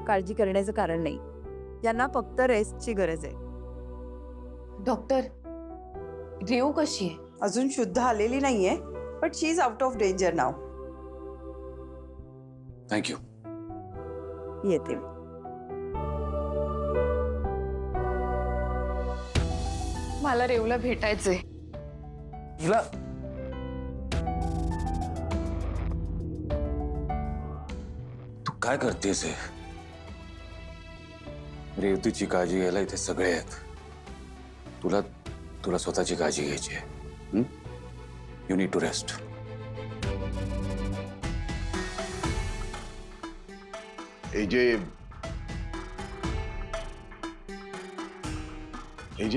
काळजी करण्याचं कारण नाही. यांना फक्त रेस्टची गरज आहे. डॉक्टर, रेव कशी आहे? अजून शुद्ध आलेली नाहीये, but she is out of danger now. Thank you. येते. मला रेवला भेटायचंय. हिला तू काय करतेस हे? रेवतीची काळजी घ्यायला इथे सगळे आहेत. तुला तुला स्वतःची काळजी घ्यायची आहे. You need to rest. हे जे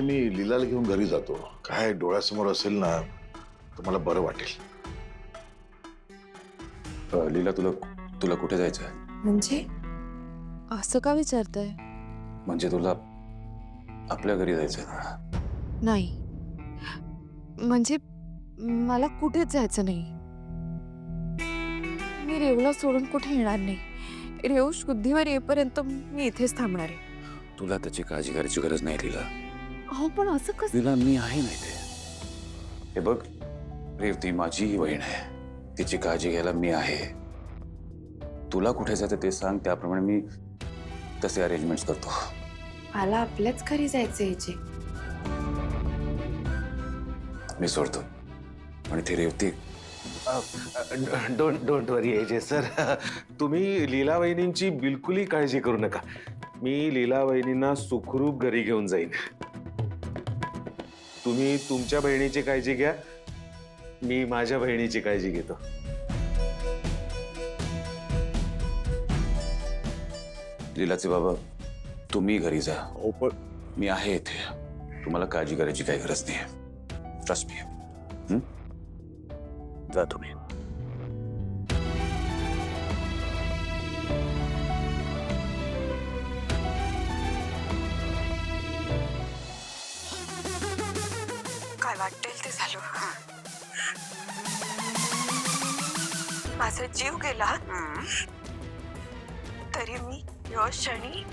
मी लीलाला घेऊन घरी जातो, काय डोळ्यासमोर असेल ना तर मला बरं वाटेल. लीला, तुला तुला कुठे जायचं आहे? म्हणजे असं का विचारताय? म्हणजे तुला आपल्या घरी जायचं ना? नाही, म्हणजे मला कुठेच जायचं नाही. मी रेवला सोडून कुठे येणार नाही. रेव शुद्धीवर येईपर्यंत मी इथेच थांबणार आहे. तुला त्याची काळजी करायची गरज नाही लीला. अहो पण असं कसं? लीला, मी आहे ना इथे. हे बघ, रेवती माझी बहीण आहे. तिची काळजी घ्यायला मी आहे. तुला कुठे जायचं ते सांग, त्याप्रमाणे मी तसे अरेंजमेंट्स करतो. मला आपल्याच घरी जायचंय याचे. मी सोडतो. आणि ती Revati don't worry AJ sir. तुम्ही लीला वहिनींची बिलकुलही काळजी करू नका. मी लीला वहिनींना सुखरूप घरी घेऊन जाईन. तुम्ही तुमच्या बहिणीची काळजी घ्या, मी माझ्या बहिणीची काळजी घेतो. लीलाचे बाबा, तुम्ही घरी जा. मी आहे इथे. तुम्हाला काळजी करायची काही गरज नाही. Trust me. जा तुम्ही. काय वाटेल ते झालं. माझा जीव गेला तरी मी या क्षणी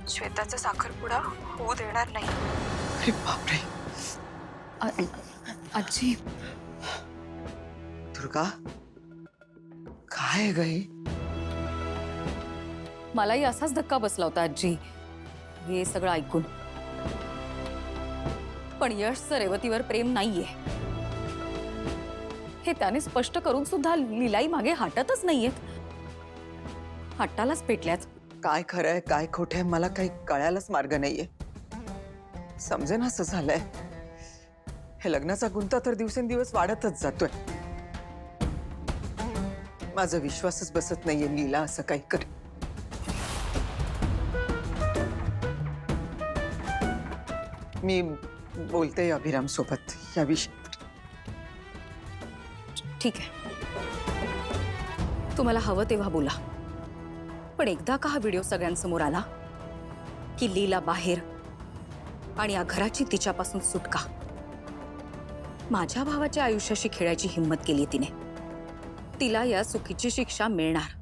श्वेताचा साखरपुडा होऊ देणार नाही. अरे बापरे. आजी, दुर्गा, काय ग हे? मलाही असाच धक्का बसला होता आजी, हे सगळं ऐकून. पण यशचं रेवतीवर प्रेम नाहीये हे त्याने स्पष्ट करून सुद्धा लीलाई मागे हटतच नाहीयेत. हट्टालाच पेटल्यात. काय खरंय काय खोटंय मला काही कळायलाच मार्ग नाहीये. समजेना असं झालंय. हे लग्नाचा गुंता तर दिवसेंदिवस वाढतच जातोय. माझा विश्वासच बसत नाहीये लीला असं काही कर. मी बोलते अभिराम सोबत या विषयावर. ठीक आहे, तुम्हाला हवं तेव्हा बोला. पण एकदा का हा व्हिडिओ सगळ्यांसमोर आला की लीला बाहेर आणि या घराची तिच्यापासून सुटका, माझ्या भावाच्या आयुष्याशी खेळायची हिंमत केली तिने, तिला या चुकीची शिक्षा मिळणार.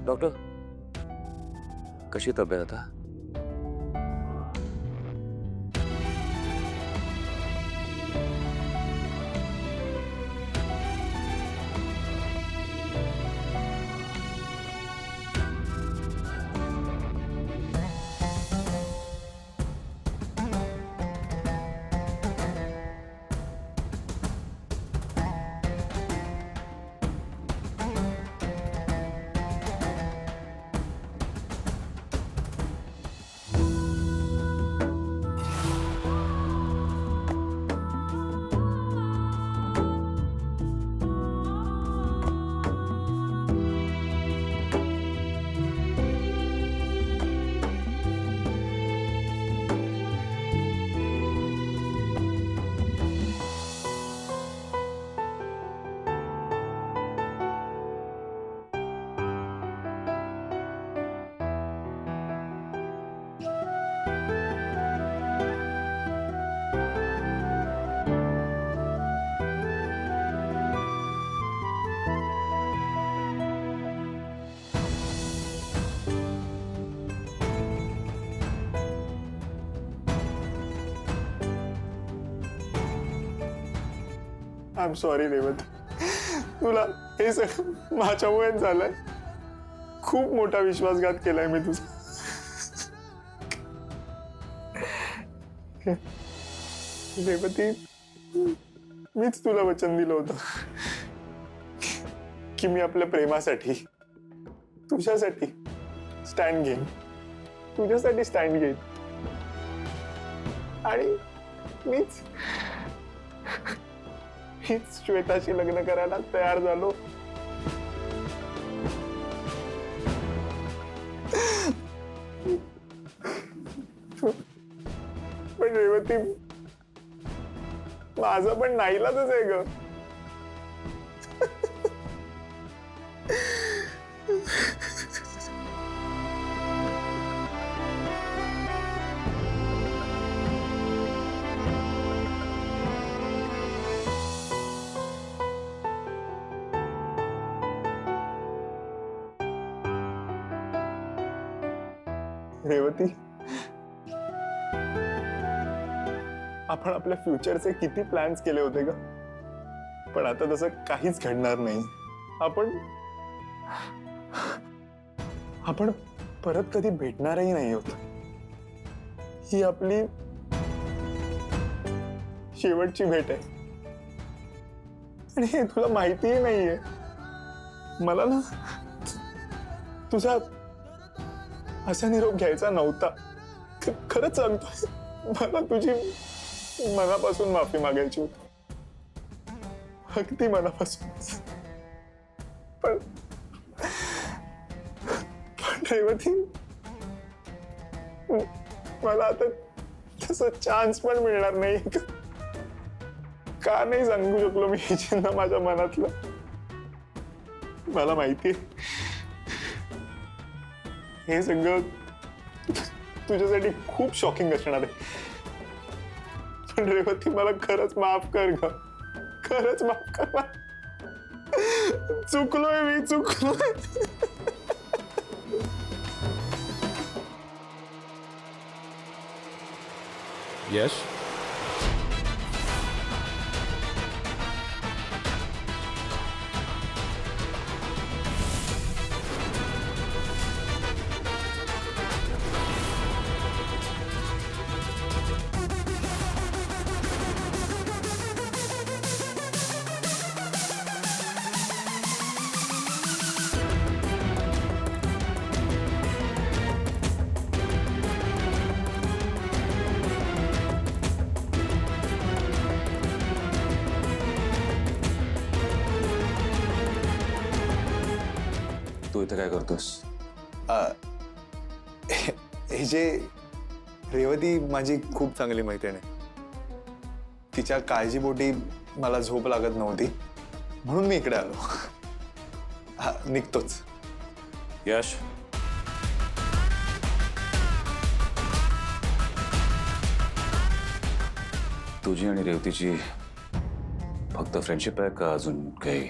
डॉक्टर, कशी तब्येत आता? I am sorry Revati. तुला हे सगळं माझ्यामुळेच झालंय. खूप मोठा विश्वासघात केलाय मी तुझा. रेवती, मीच तुला वचन दिलं होतं की मी आपल्या प्रेमासाठी, तुझ्यासाठी स्टँड घेईन, तुझ्यासाठी स्टँड घेईन. आणि मीच श्वेताशी लग्न करायला तयार झालो. पण रेवती, माझं पण नाईलाजच आहे ग. रेवती, आपण आपल्या फ्युचरचे किती प्लॅन्स केले होते ग. पण आता तसं काहीच घडणार नाही. आपण परत कधी भेटणारही नाही होत. ही आपली शेवटची भेट आहे. आणि हे तुला माहितीही नाहीये. मला ना तुझा असा निरोप घ्यायचा नव्हता. खरंच सांगतो, मला तुझी मनापासून माफी मागायची होती. अगदी मनापासून. पण रेवती, मला आता तसा चान्स पण मिळणार नाही. का नाही सांगू शकलो मी हे चिन्ह माझ्या मनातलं. मला माहितीये हे सगळं तुझ्यासाठी खूप शॉकिंग असणार आहे. पण रेवती, मला खरंच माफ कर ग. खरंच माफ कर. चुकलोय मी, चुकलोय. यश, तू इथे काय करतोस? हे जे रेवती माझी खूप चांगली मैत्रीण आहे. तिच्या काळजीपोटी मला झोप लागत नव्हती, म्हणून मी इकडे आलो. निघतोच. यश, तुझी आणि रेवतीची फक्त फ्रेंडशिप आहे का अजून काही?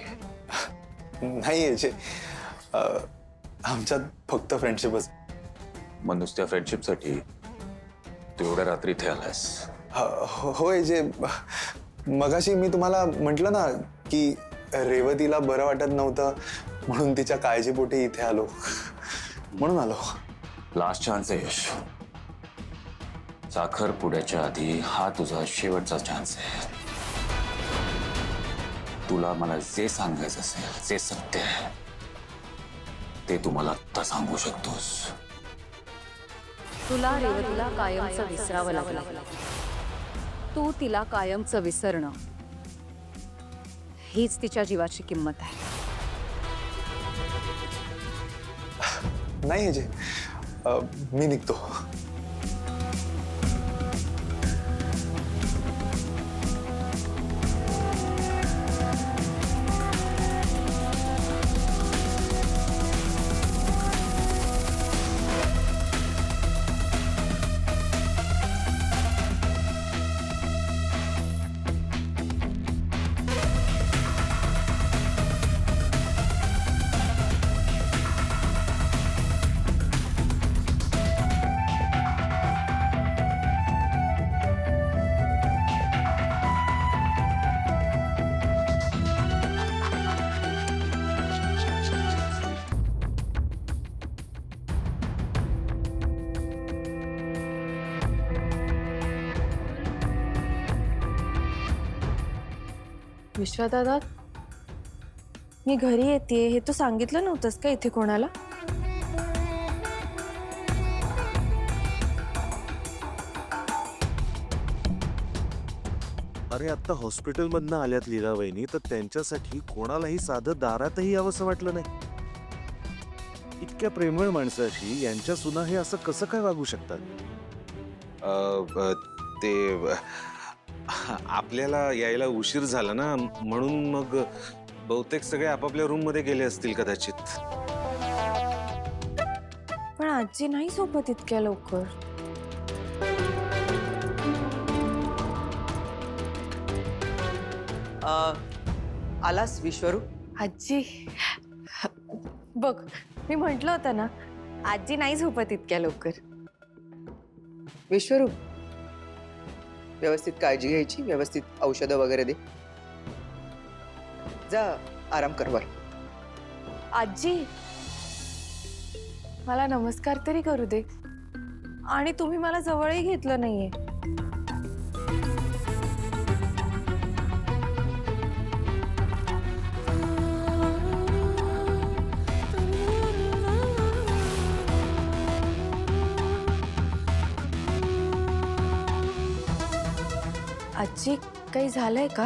नाही याचे, आमच्यात फक्त फ्रेंडशिपच. मग नुसत्या फ्रेंडशिपसाठी तू एवढ्या रात्री इथे आलास? होय जे मगाशी मी तुम्हाला म्हटलं ना की रेवतीला बरं वाटत नव्हतं, म्हणून तिच्या काळजीपोटी इथे आलो. म्हणून आलो. लास्ट चान्स आहे यश. साखरपुड्याच्या आधी हा तुझा शेवटचा चान्स आहे. तुला मला जे सांगायचं असेल, जे सत्य आहे, ते तू मला आत्ता सांगू शकतोस. तुला रेवतीला कायमचं विसरावं लागलं. तू तिला कायमचं विसरणं हीच तिच्या जीवाची किंमत आहे. नाही जे मी निघतो. विश्वादादा, मी घरी येते हे तू सांगितलं नव्हतंस का इथे कोणाला? अरे आता हॉस्पिटलमधनं आल्यात लीला वहिनी, तर त्यांच्यासाठी कोणालाही साधं दारातही यावंसं वाटलं नाही. इतक्या प्रेमळ माणसाशी यांच्या सुना हे असं कसं काय वागू शकतात? ते आपल्याला यायला उशीर झाला ना, म्हणून मग बहुतेक सगळे आपापल्या रूम मध्ये गेले असतील कदाचित. पण आजी नाही सोबत इतक्या लवकर. आलास विश्वरू? आजी बघ, मी म्हंटल होतं ना आजी नाही झोपत इतक्या लवकर. विश्वरू, व्यवस्थित काळजी घ्यायची, व्यवस्थित औषधं वगैरे दे. जा आराम कर वर. आजी मला नमस्कार तरी करू दे. आणि तुम्ही मला जवळही घेतलं नाहीये. आजी काही झालंय का?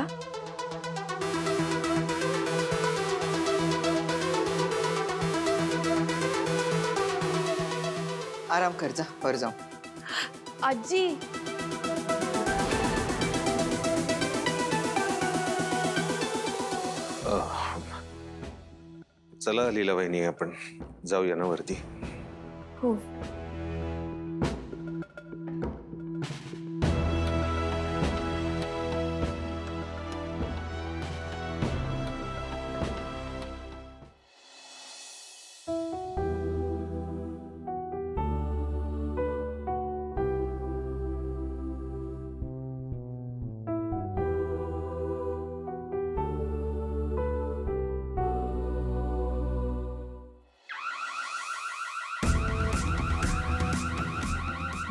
आराम कर, जा वर जाऊ. आजी चला लीला वहिनी, आपण जाऊया ना वरती. हो.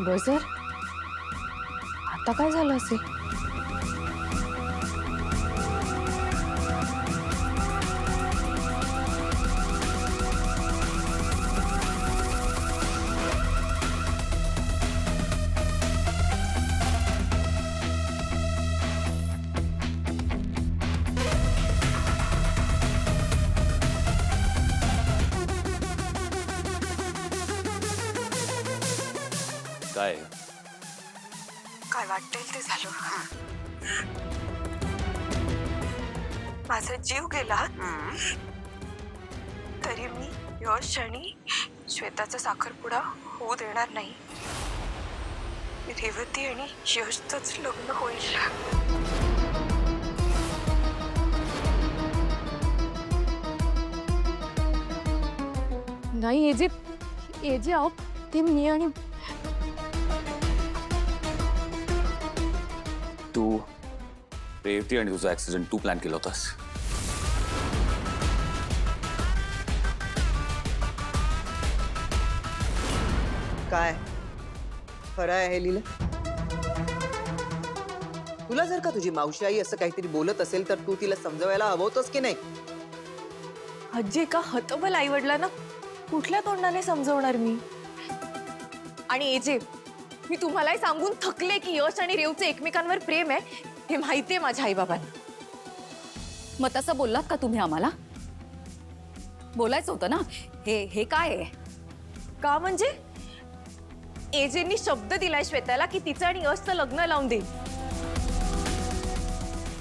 बजर, आता काय झालं असेल? काय काय वाटेल ते झालं. माझा जीव गेला तरी मी यश आणि श्वेताचा साखरपुडा होऊ देणार नाही. रेवती आणि यशचंच लग्न होईल. नाही, हे जे आहो ते मी आणि तू रेवती आणि तुझा ऍक्सिडेंट तू प्लॅन केला होतास. काय खरं आहे हे लीला? तुला जर का तुझी मावशी आई असं काहीतरी बोलत असेल तर तू तिला समजवायला हवं होतंस की नाही? आजी का हतबल आई वडिलांना कुठल्या तोंडाने समजवणार मी? आणि एजे, मी तुम्हालाही सांगून थकले की यश आणि रेवचं एकमेकांवर प्रेम आहे हे माहितीये माझ्या आईबाबांना. मग तसं बोललात का तुम्ही आम्हाला? बोलायचं होतं ना. हे काय आहे? का म्हणजे एजेंनी शब्द दिलाय श्वेताला की तिचं आणि यशचं लग्न लावून देईल.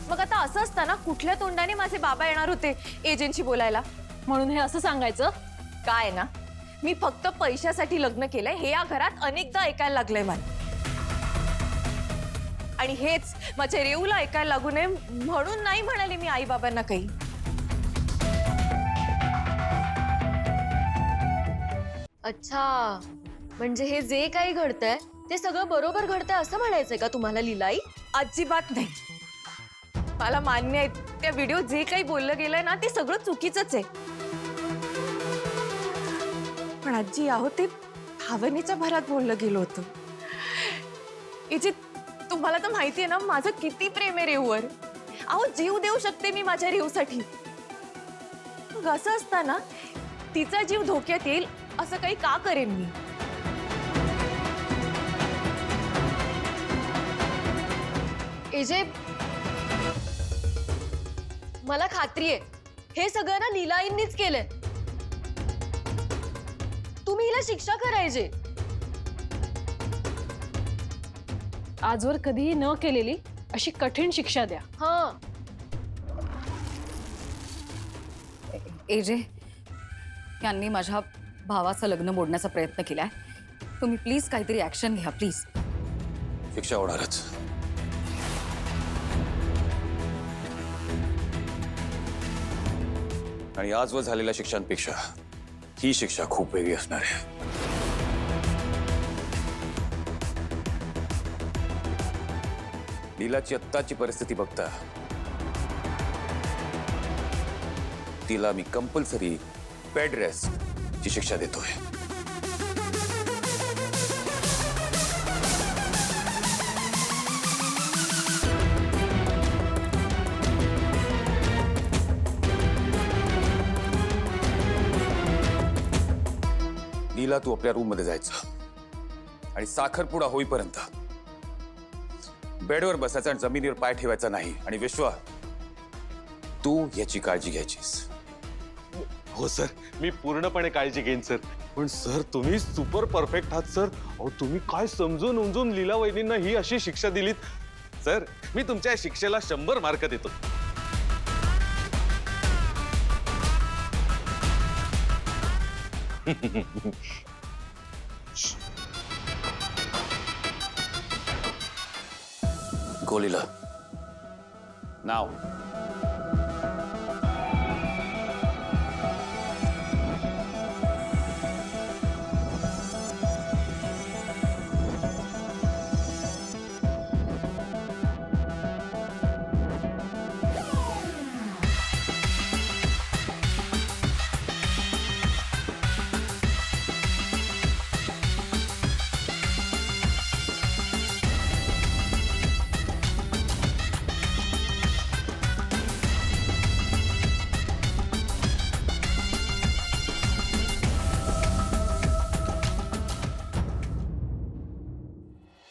मग आता असं असताना कुठल्या तोंडाने माझे बाबा येणार होते एजेंशी बोलायला? म्हणून हे असं सांगायचं काय ना, मी फक्त पैशासाठी लग्न केलंय हे या घरात अनेकदा ऐकायला लागलंय मला. आणि हेच माझ्या रेऊला ऐकायला लागू नये म्हणून नाही म्हणाले मी आई बाबांना काही. अच्छा, म्हणजे हे जे काही घडतंय ते सगळं बरोबर घडतंय असं म्हणायचंय का तुम्हाला लीलाई? अजिबात नाही. मला मान्य आहे त्या व्हिडिओ जे काही बोललं गेलंय ना ते सगळं चुकीचंच आहे. पण आजी आहो ते भावनेच्या भरात बोललं गेलं होतं. इथे तुम्हाला तर माहिती आहे ना माझं किती प्रेम आहे रेऊवर. अहो जीव देऊ शकते मी माझ्या रेवसाठी. मग असं असताना तिचा जीव धोक्यात येईल असं काही का करेन मी? एजे, मला खात्री आहे हे सगळं ना लीलाईंनीच केलंय. तुम्ही हिला शिक्षा करायचे. आजवर कधीही न केलेली अशी कठीण शिक्षा द्या. हा, एजे, यांनी माझ्या भावाचं लग्न मोडण्याचा प्रयत्न केलाय. तुम्ही प्लीज काहीतरी ऍक्शन घ्या प्लीज. शिक्षा होणारच. आणि आजवर झालेल्या शिक्षांपेक्षा ही शिक्षा खूप वेगळी असणार आहे. लीलाची आत्ताची परिस्थिती बघता तिला मी कंपल्सरी बेड रेस्ट ची शिक्षा देतोय. लीला, तू आपल्या रूम मध्ये जायचं आणि साखरपुडा होईपर्यंत बेडवर बसायचा आणि जमिनीवर पाय ठेवायचा नाही. आणि विश्वा, तू याची काळजी घ्यायचीस. हो सर, मी पूर्णपणे काळजी घेईन सर. पण सर, तुम्ही सुपर परफेक्ट आहात सर. अहो, तुम्ही काय समजून उमजून लीला वहिनींना ही अशी शिक्षा दिलीत. सर, मी तुमच्या शिक्षेला 100 मार्क देतो. Go, Leela. Now.